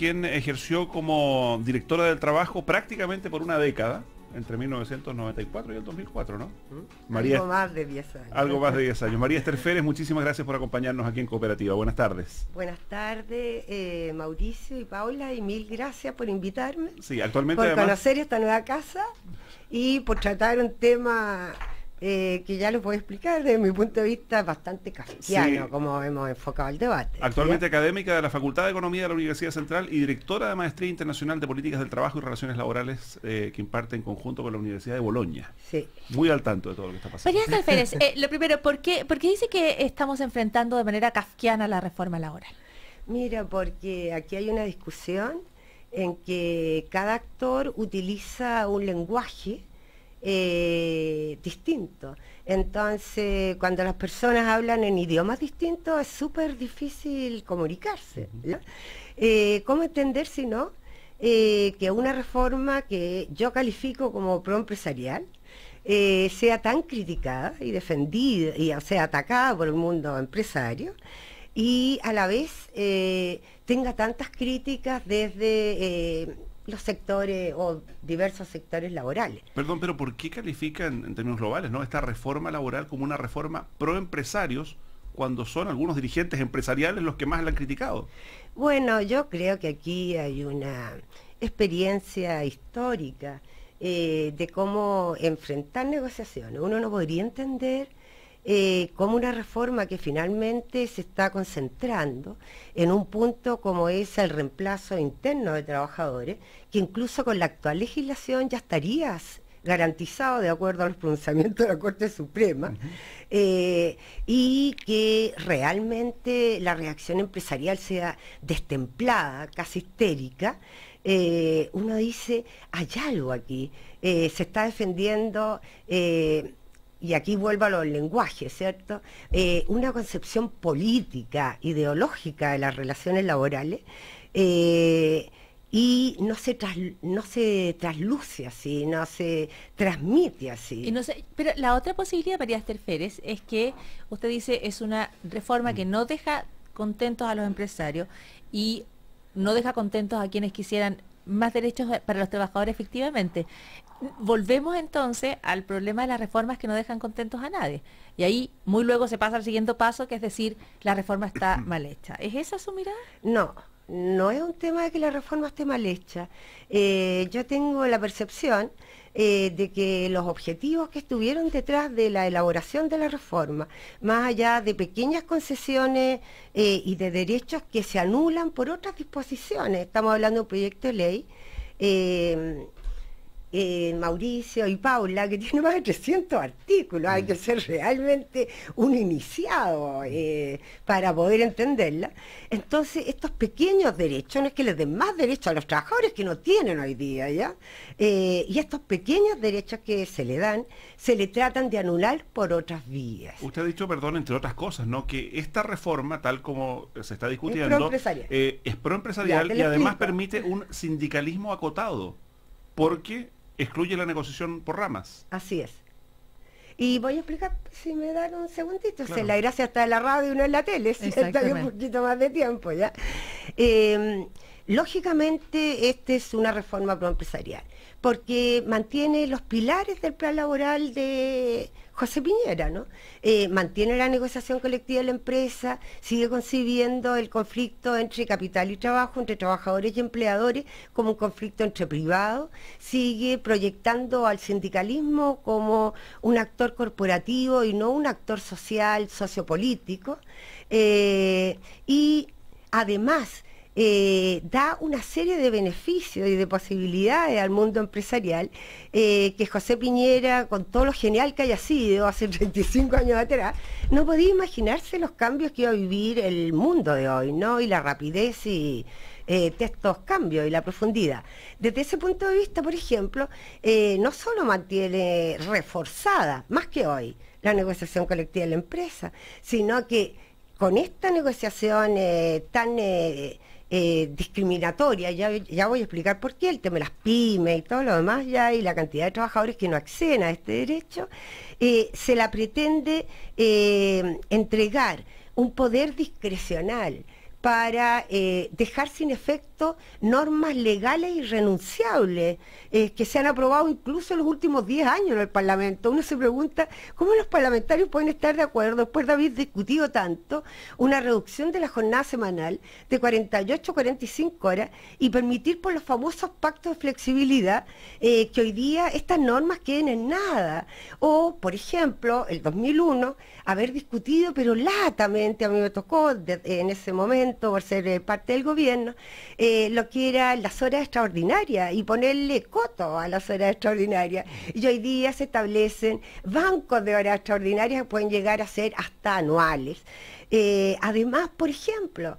quien ejerció como directora del trabajo prácticamente por una década, entre 1994 y el 2004, ¿no? Algo más de 10 años. Algo más de 10 años. María Esther Férez, muchísimas gracias por acompañarnos aquí en Cooperativa. Buenas tardes. Buenas tardes, Mauricio y Paula, y mil gracias por invitarme. Sí, actualmente por además... conocer esta nueva casa y por tratar un tema que ya lo puedo explicar desde mi punto de vista bastante kafkiano, sí, como hemos enfocado el debate. Actualmente ¿ya? Académica de la Facultad de Economía de la Universidad Central y directora de Maestría Internacional de Políticas del Trabajo y Relaciones Laborales que imparte en conjunto con la Universidad de Bolonia. Sí. Muy al tanto de todo lo que está pasando. María Esther Férez, lo primero, ¿por qué dice que estamos enfrentando de manera kafkiana la reforma laboral? Mira, porque aquí hay una discusión en que cada actor utiliza un lenguaje distinto. Entonces, cuando las personas hablan en idiomas distintos, es súper difícil comunicarse, ¿ya? ¿Cómo entender si no? Que una reforma que yo califico como proempresarial sea tan criticada y defendida, y o sea, atacada por el mundo empresario, y a la vez tenga tantas críticas desde los sectores o diversos sectores laborales. Perdón, pero ¿por qué califican en términos globales, ¿no?, esta reforma laboral como una reforma pro empresarios cuando son algunos dirigentes empresariales los que más la han criticado? Bueno, yo creo que aquí hay una experiencia histórica de cómo enfrentar negociaciones. Uno no podría entender como una reforma que finalmente se está concentrando en un punto como es el reemplazo interno de trabajadores, que incluso con la actual legislación ya estarías garantizado de acuerdo a los pronunciamientos de la Corte Suprema, y que realmente la reacción empresarial sea destemplada, casi histérica. Uno dice, hay algo aquí, se está defendiendo... y aquí vuelvo a los lenguajes, ¿cierto? Una concepción política, ideológica de las relaciones laborales, y no se trasluce así, no se transmite así. Y no sé, pero la otra posibilidad, María Esther Férez, es que usted dice es una reforma que no deja contentos a los empresarios y no deja contentos a quienes quisieran más derechos para los trabajadores efectivamente. Volvemos entonces al problema de las reformas que no dejan contentos a nadie. Y ahí muy luego se pasa al siguiente paso, que es decir, la reforma está mal hecha. ¿Es esa su mirada? No, no es un tema de que la reforma esté mal hecha. Yo tengo la percepción de que los objetivos que estuvieron detrás de la elaboración de la reforma, más allá de pequeñas concesiones y de derechos que se anulan por otras disposiciones, estamos hablando de un proyecto de ley, Mauricio y Paula, que tiene más de 300 artículos, hay que ser realmente un iniciado para poder entenderla. Entonces, estos pequeños derechos, no es que les den más derechos a los trabajadores que no tienen hoy día, ¿ya? Y estos pequeños derechos que se le dan, se le tratan de anular por otras vías. Usted ha dicho, perdón, entre otras cosas, ¿no?, que esta reforma, tal como se está discutiendo, es proempresarial y además permite un sindicalismo acotado, porque excluye la negociación por ramas. Así es. Y voy a explicar, si me dan un segundito, claro. La gracia está en la radio y no en la tele, si está un poquito más de tiempo, ¿ya? Lógicamente, esta es una reforma proempresarial, porque mantiene los pilares del plan laboral de José Piñera, ¿no? Mantiene la negociación colectiva de la empresa, sigue concibiendo el conflicto entre capital y trabajo, entre trabajadores y empleadores, como un conflicto entre privados, sigue proyectando al sindicalismo como un actor corporativo y no un actor social, sociopolítico, y además da una serie de beneficios y de posibilidades al mundo empresarial que José Piñera, con todo lo genial que haya sido hace 35 años atrás, no podía imaginarse los cambios que iba a vivir el mundo de hoy, ¿no? Y la rapidez y de estos cambios y la profundidad. Desde ese punto de vista, por ejemplo, no solo mantiene reforzada, más que hoy, la negociación colectiva de la empresa, sino que con esta negociación tan discriminatoria, ya voy a explicar por qué, el tema de las pymes y todo lo demás ya, y la cantidad de trabajadores que no acceden a este derecho, se la pretende entregar un poder discrecional para dejar sin efecto normas legales irrenunciables que se han aprobado incluso en los últimos 10 años en el Parlamento. Uno se pregunta cómo los parlamentarios pueden estar de acuerdo, después de haber discutido tanto, una reducción de la jornada semanal de 48 a 45 horas y permitir por los famosos pactos de flexibilidad que hoy día estas normas queden en nada. O, por ejemplo, el 2001, haber discutido, pero latamente, a mí me tocó en ese momento, por ser parte del gobierno, lo que eran las horas extraordinarias y ponerle coto a las horas extraordinarias. Y hoy día se establecen bancos de horas extraordinarias que pueden llegar a ser hasta anuales. Además, por ejemplo,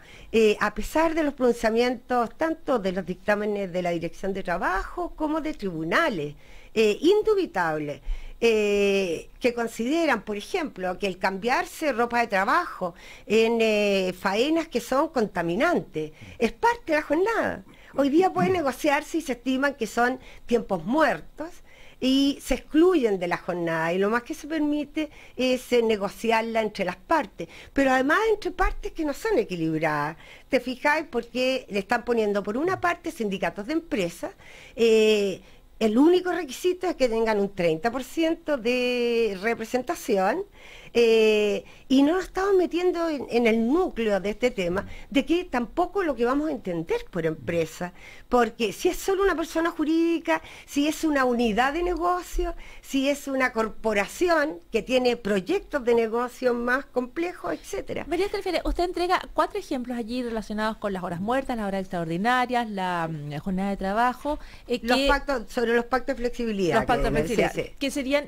a pesar de los pronunciamientos tanto de los dictámenes de la Dirección de Trabajo como de tribunales, indubitables, que consideran, por ejemplo, que el cambiarse ropa de trabajo en faenas que son contaminantes es parte de la jornada. Hoy día puede negociarse y se estiman que son tiempos muertos y se excluyen de la jornada y lo más que se permite es negociarla entre las partes, pero además entre partes que no son equilibradas. ¿Te fijáis? Porque le están poniendo por una parte sindicatos de empresas, el único requisito es que tengan un 30% de representación y no nos estamos metiendo en el núcleo de este tema, de que tampoco lo que vamos a entender por empresa, porque si es solo una persona jurídica, si es una unidad de negocio, si es una corporación que tiene proyectos de negocio más complejos, etcétera. María Terfere, usted entrega 4 ejemplos allí relacionados con las horas muertas, las horas extraordinarias, la jornada de trabajo. Sobre los pactos de flexibilidad. Los pactos de flexibilidad, sí. Que serían,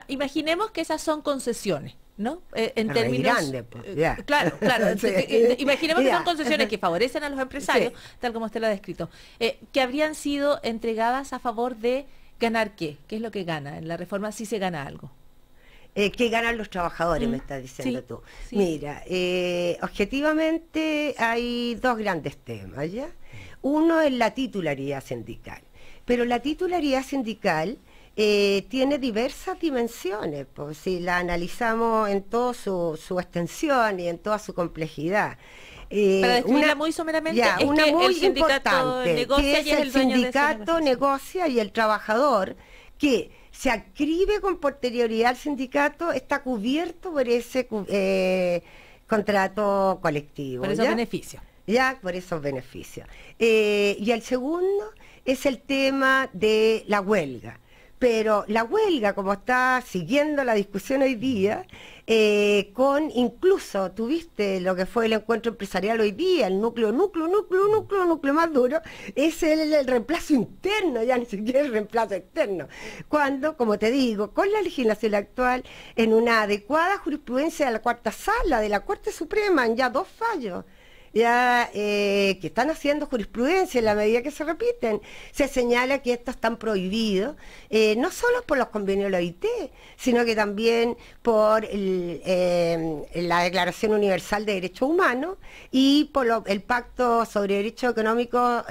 imaginemos que esas son concesiones, ¿no? En términos... Grande, pues, claro. Sí. Imaginemos que son concesiones que favorecen a los empresarios, sí, tal como usted lo ha descrito, que habrían sido entregadas a favor de ganar ¿qué? ¿Qué es lo que gana? En la reforma sí se gana algo. ¿Qué ganan los trabajadores, me estás diciendo tú? Sí. Mira, objetivamente hay 2 grandes temas, ¿ya? Uno es la titularidad sindical, pero la titularidad sindical tiene diversas dimensiones, pues, si la analizamos en toda su extensión y en toda su complejidad. Para describirla muy someramente, es una que muy el sindicato negocia y es el dueño de esa negociación. El sindicato negocia y el trabajador, que se adscribe con posterioridad al sindicato, está cubierto por ese contrato colectivo. Por esos beneficios. Ya, por esos beneficios. Y el segundo es el tema de la huelga. Pero la huelga, como está siguiendo la discusión hoy día, con incluso, tuviste lo que fue el encuentro empresarial hoy día, el núcleo más duro, es el reemplazo interno, ya ni siquiera el reemplazo externo. Cuando, como te digo, con la legislación actual, en una adecuada jurisprudencia de la cuarta sala, de la Corte Suprema, en ya 2 fallos, ya que están haciendo jurisprudencia en la medida que se repiten, se señala que estos están prohibidos, no solo por los convenios de la OIT, sino que también por la Declaración Universal de Derechos Humanos y por el Pacto sobre Derechos Económicos,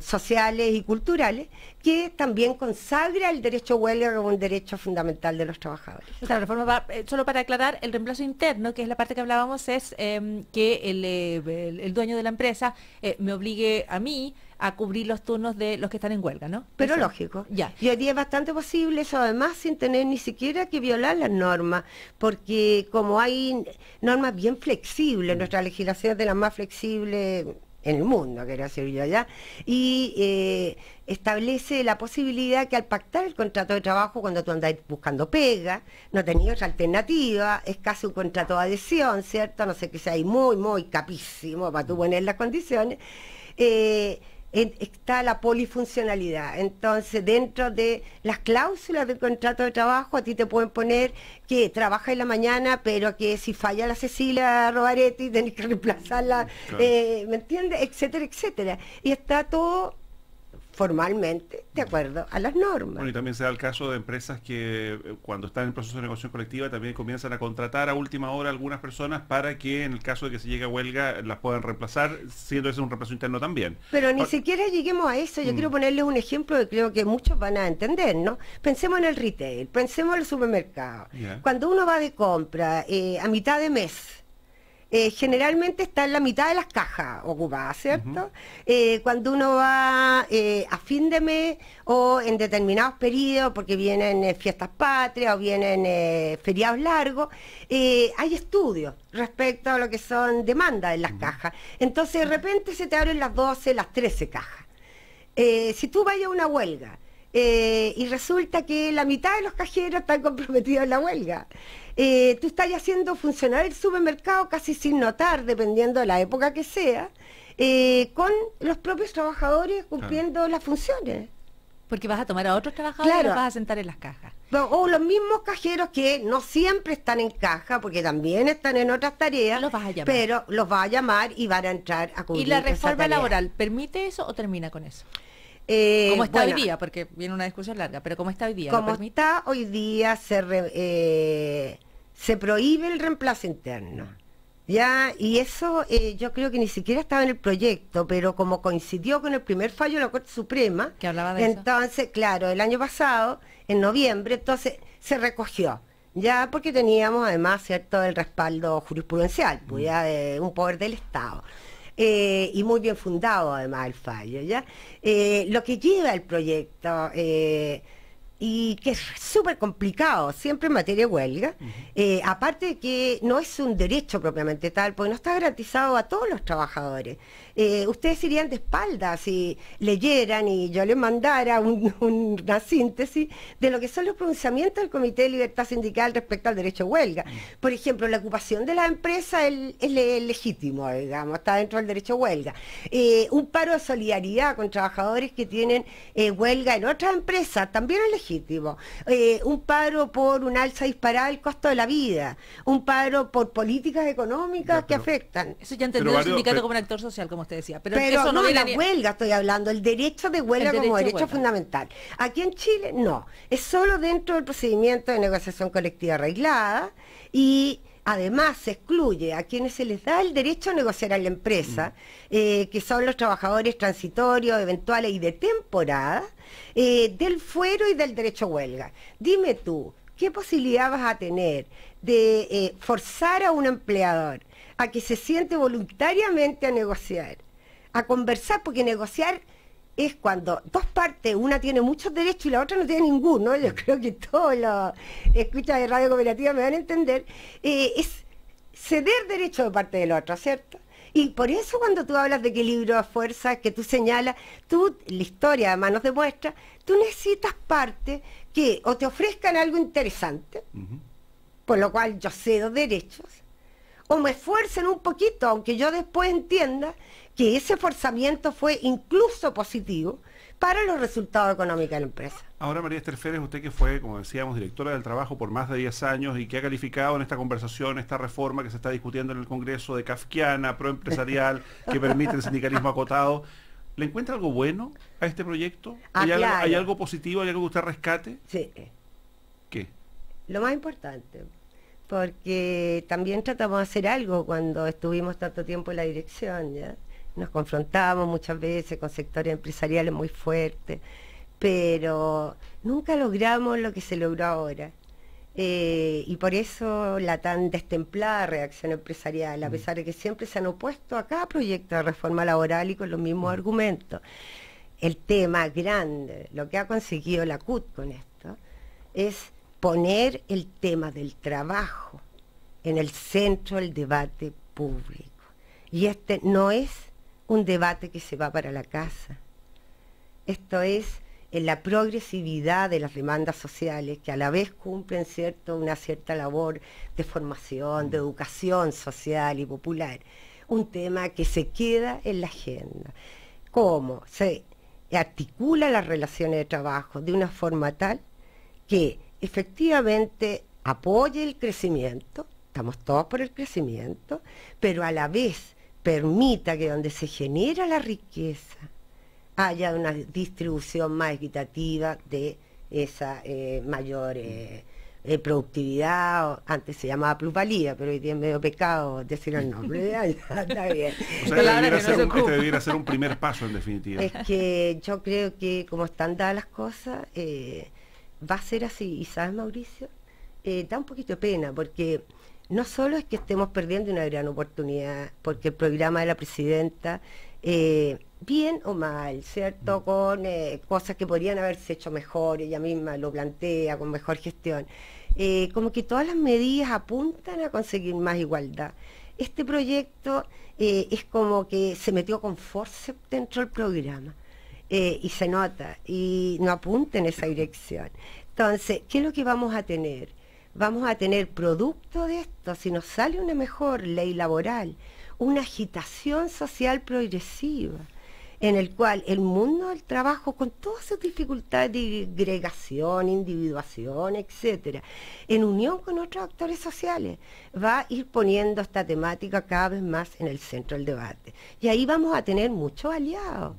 Sociales y Culturales, que también consagra el derecho a huelga como un derecho fundamental de los trabajadores. O sea, la reforma va, solo para aclarar, el reemplazo interno, que es la parte que hablábamos, es que el dueño de la empresa me obligue a mí a cubrir los turnos de los que están en huelga, ¿no? Pero eso, lógico. Ya. Y hoy día es bastante posible eso, además, sin tener ni siquiera que violar las normas, porque como hay normas bien flexibles, nuestra legislación es de las más flexibles en el mundo, quiero decir yo, ¿ya? Y establece la posibilidad que al pactar el contrato de trabajo, cuando tú andas buscando pega, no tenías otra alternativa, es casi un contrato de adhesión, ¿cierto? No sé, que sea ahí muy capísimo para tú poner las condiciones, está la polifuncionalidad. Entonces, dentro de las cláusulas del contrato de trabajo, a ti te pueden poner que trabaja en la mañana, pero que si falla la Cecilia Rovaretti, tenés que reemplazarla, claro. ¿Me entiendes? Etcétera, etcétera. Y está todo formalmente de acuerdo a las normas. Bueno, y también se da el caso de empresas que cuando están en proceso de negociación colectiva también comienzan a contratar a última hora a algunas personas para que en el caso de que se llegue a huelga las puedan reemplazar, siendo ese un reemplazo interno también. Pero ni siquiera lleguemos a eso. Yo quiero ponerles un ejemplo que creo que muchos van a entender, ¿no? Pensemos en el retail, pensemos en el supermercado. Cuando uno va de compra a mitad de mes, generalmente está en la mitad de las cajas ocupadas, ¿cierto? Cuando uno va a fin de mes o en determinados periodos, porque vienen fiestas patrias o vienen feriados largos, hay estudios respecto a lo que son demandas en las cajas. Entonces de repente se te abren las 12, las 13 cajas. Si tú vayas a una huelga y resulta que la mitad de los cajeros están comprometidos en la huelga, tú estás haciendo funcionar el supermercado casi sin notar, dependiendo de la época que sea, con los propios trabajadores cumpliendo las funciones. Porque vas a tomar a otros trabajadores y los vas a sentar en las cajas. O los mismos cajeros que no siempre están en caja, porque también están en otras tareas, los vas a llamar. Pero los vas a llamar y van a entrar a cumplir. ¿Y la reforma laboral permite eso o termina con eso? Como está hoy día, porque viene una discusión larga, pero como está hoy día. Como está hoy día, se prohíbe el reemplazo interno. ¿Ya? Y eso yo creo que ni siquiera estaba en el proyecto, pero como coincidió con el primer fallo de la Corte Suprema, que hablaba de entonces, eso. Claro, el año pasado, en noviembre, entonces se recogió. Ya porque teníamos además, ¿cierto?, el respaldo jurisprudencial, pues, ya de un poder del Estado. Y muy bien fundado además el fallo, ¿ya? Lo que lleva el proyecto, y que es súper complicado, siempre en materia de huelga, aparte de que no es un derecho propiamente tal, porque no está garantizado a todos los trabajadores. Ustedes irían de espaldas si leyeran y yo les mandara una síntesis de lo que son los pronunciamientos del Comité de Libertad Sindical respecto al derecho a huelga. Por ejemplo, la ocupación de la empresa es legítimo, digamos, está dentro del derecho a huelga. Un paro de solidaridad con trabajadores que tienen huelga en otras empresas también es legítimo. Un paro por un alza disparada del costo de la vida, un paro por políticas económicas que afectan. Eso ya entendió el sindicato como un actor social, como usted decía. Pero eso no la huelga estoy hablando, el derecho de huelga como derecho fundamental. Aquí en Chile no, es solo dentro del procedimiento de negociación colectiva arreglada y además se excluye a quienes se les da el derecho a negociar a la empresa, que son los trabajadores transitorios, eventuales y de temporada, del fuero y del derecho a huelga. Dime tú, ¿qué posibilidad vas a tener de forzar a un empleador a que se siente voluntariamente a negociar, a conversar? Porque negociar es cuando dos partes, una tiene muchos derechos y la otra no tiene ninguno. Yo creo que todos los escuchas de Radio Cooperativa me van a entender. Es ceder derechos de parte del otro, ¿cierto? Y por eso cuando tú hablas de equilibrio de fuerzas, que tú señalas, la historia además nos demuestra, tú necesitas partes que o te ofrezcan algo interesante, por lo cual yo cedo derechos, o me esfuercen un poquito, aunque yo después entienda que ese forzamiento fue incluso positivo para los resultados económicos de la empresa. Ahora, María Esther Férez, usted que fue, como decíamos, directora del trabajo por más de 10 años y que ha calificado en esta conversación esta reforma que se está discutiendo en el Congreso de kafkiana, proempresarial, que permite el sindicalismo acotado, ¿le encuentra algo bueno a este proyecto? Claro. ¿Hay algo positivo? ¿Hay algo que usted rescate? Sí. ¿Qué? Lo más importante, porque también tratamos de hacer algo cuando estuvimos tanto tiempo en la dirección, ¿ya? Nos confrontábamos muchas veces con sectores empresariales muy fuertes, pero nunca logramos lo que se logró ahora. Y por eso la tan destemplada reacción empresarial, a pesar de que siempre se han opuesto a cada proyecto de reforma laboral y con los mismos argumentos. El tema grande, lo que ha conseguido la CUT con esto, es poner el tema del trabajo en el centro del debate público. Y este no es un debate que se va para la casa. Esto es en la progresividad de las demandas sociales, que a la vez cumplen una cierta labor de formación, de educación social y popular. Un tema que se queda en la agenda. ¿Cómo se articula las relaciones de trabajo de una forma tal que efectivamente apoye el crecimiento? Estamos todos por el crecimiento, pero a la vez permita que donde se genera la riqueza haya una distribución más equitativa de esa mayor productividad. Antes se llamaba plusvalía, pero hoy día es medio pecado decir el nombre. Está bien. O sea, este debiera ser un primer paso, en definitiva. Es que yo creo que como están dadas las cosas, va a ser así. Y sabes, Mauricio, da un poquito de pena, porque no solo es que estemos perdiendo una gran oportunidad, porque el programa de la presidenta, bien o mal, ¿cierto? Con cosas que podrían haberse hecho mejor, ella misma lo plantea, con mejor gestión. Como que todas las medidas apuntan a conseguir más igualdad. Este proyecto es como que se metió con fuerza dentro del programa, y se nota, y no apunta en esa dirección. Entonces, ¿qué es lo que vamos a tener? Vamos a tener producto de esto, si nos sale una mejor ley laboral, una agitación social progresiva, en el cual el mundo del trabajo, con todas sus dificultades de agregación, individuación, etcétera, en unión con otros actores sociales, va a ir poniendo esta temática cada vez más en el centro del debate. Y ahí vamos a tener muchos aliados.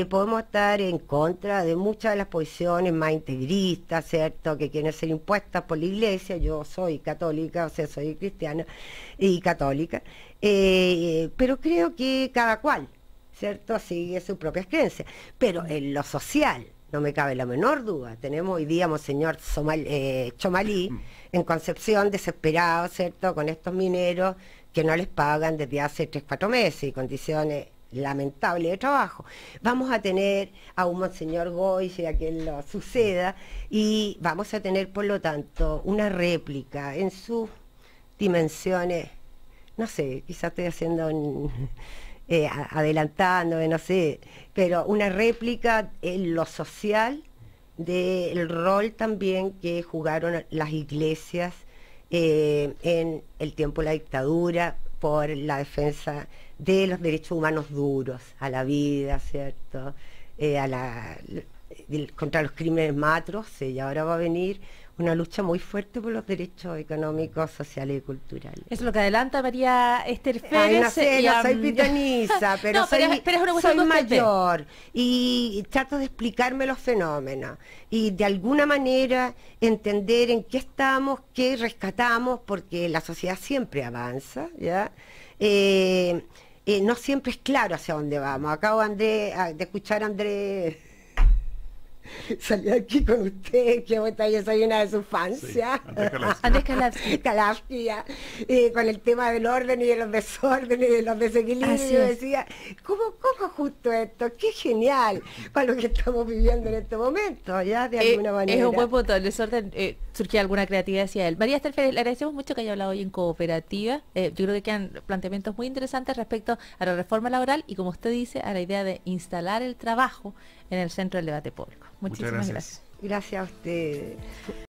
Podemos estar en contra de muchas de las posiciones más integristas, ¿cierto?, que quieren ser impuestas por la Iglesia. Yo soy católica, o sea, soy cristiana y católica, pero creo que cada cual, ¿cierto?, sigue sus propias creencias. Pero en lo social, no me cabe la menor duda, tenemos hoy día Monseñor Chomalí en Concepción, desesperado, ¿cierto?, con estos mineros que no les pagan desde hace 3-4 meses y condiciones lamentable de trabajo. Vamos a tener a un Monseñor Goy, a quien lo suceda, y vamos a tener, por lo tanto, una réplica en sus dimensiones, no sé, quizás estoy haciendo adelantándome, no sé, pero una réplica en lo social del rol también que jugaron las iglesias en el tiempo de la dictadura, por la defensa de los derechos humanos duros, a la vida, ¿cierto?, contra los crímenes más atroces, y ahora va a venir una lucha muy fuerte por los derechos económicos, sociales y culturales. Eso es lo que adelanta María Esther Férez. Ay, no sé, no soy pitoniza, pero, no, soy mayor y trato de explicarme los fenómenos y de alguna manera entender en qué estamos, qué rescatamos, porque la sociedad siempre avanza, ¿ya? No siempre es claro hacia dónde vamos. Acabo de escuchar a Andrés salir aquí con usted, que yo soy una de sus fans, sí, Andrés Kalavsky, con el tema del orden y de los desórdenes y de los desequilibrios. Yo decía, ¿cómo justo esto? ¡Qué genial! Para lo que estamos viviendo en este momento, ya de alguna manera. Es un buen punto, el desorden, surgía alguna creatividad hacia él. María Esther Férez, le agradecemos mucho que haya hablado hoy en Cooperativa. Yo creo que quedan planteamientos muy interesantes respecto a la reforma laboral y, como usted dice, a la idea de instalar el trabajo en el centro del debate público. Muchísimas gracias. Gracias a ustedes.